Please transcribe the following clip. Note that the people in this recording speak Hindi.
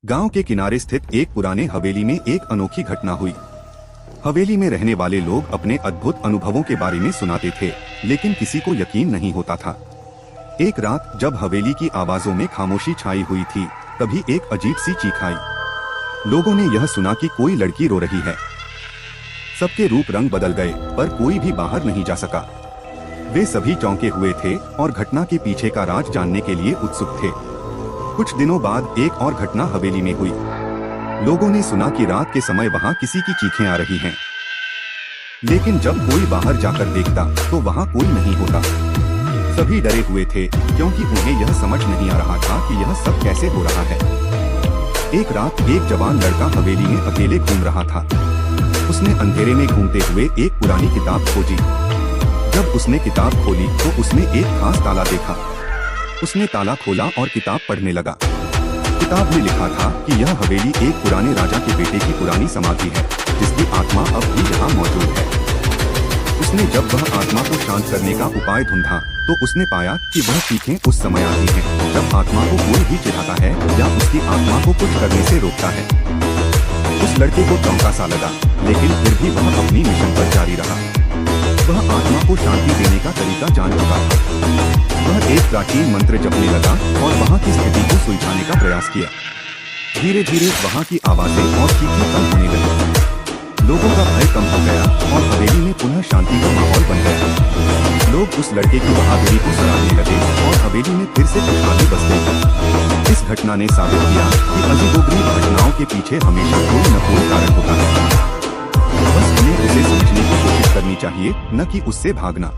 गांव के किनारे स्थित एक पुराने हवेली में एक अनोखी घटना हुई। हवेली में रहने वाले लोग अपने अद्भुत अनुभवों के बारे में सुनाते थे, लेकिन किसी को यकीन नहीं होता था। एक रात जब हवेली की आवाजों में खामोशी छाई हुई थी, तभी एक अजीब सी चीख आई। लोगों ने यह सुना कि कोई लड़की रो रही है। सबके रूप रंग बदल गए, पर कोई भी बाहर नहीं जा सका। वे सभी चौंके हुए थे और घटना के पीछे का राज जानने के लिए उत्सुक थे। कुछ दिनों बाद एक और घटना हवेली में हुई। लोगों ने सुना कि रात के समय वहां किसी की चीखें आ रही हैं। लेकिन जब कोई बाहर जाकर देखता तो वहां कोई नहीं होता। सभी डरे हुए थे, क्योंकि उन्हें यह समझ नहीं आ रहा था कि यह सब कैसे हो रहा है। एक रात एक जवान लड़का हवेली में अकेले घूम रहा था। उसने अंधेरे में घूमते हुए एक पुरानी किताब खोजी। जब उसने किताब खोली तो उसने एक खास ताला देखा। उसने ताला खोला और किताब पढ़ने लगा। किताब में लिखा था कि यह हवेली एक पुराने राजा के बेटे की पुरानी समाधि है, जिसकी आत्मा अब भी यहाँ मौजूद है। उसने जब वह आत्मा को शांत करने का उपाय ढूंढा तो उसने पाया कि वह चीखें उस समय आती हैं जब आत्मा को कोई भी चिढ़ाता है या उसकी आत्मा को कुछ करने से रोकता है। उस लड़के को चौंका सा लगा, लेकिन फिर भी वह अपनी मिशन पर जारी रहा। वह आत्मा को शांति देने का तरीका जान चुका था। वह एक प्राचीन मंत्र जपने लगा और वहाँ की स्थिति को सुलझाने का प्रयास किया। धीरे धीरे वहाँ की आवाजें और चीखें कम होने लगी। लोगों का भय कम हो गया और हवेली में पुनः शांति का माहौल बन गया। लोग उस लड़के की बहादुरी को सराहने लगे और हवेली में फिर से खुशहाली बस गई। इस घटना ने साबित किया कि अजीबोगरीब घटनाओं के पीछे हमेशा कोई न कोई कारण होता है। बस हमें उसे समझने की कोशिश करनी चाहिए, न कि उससे भागना।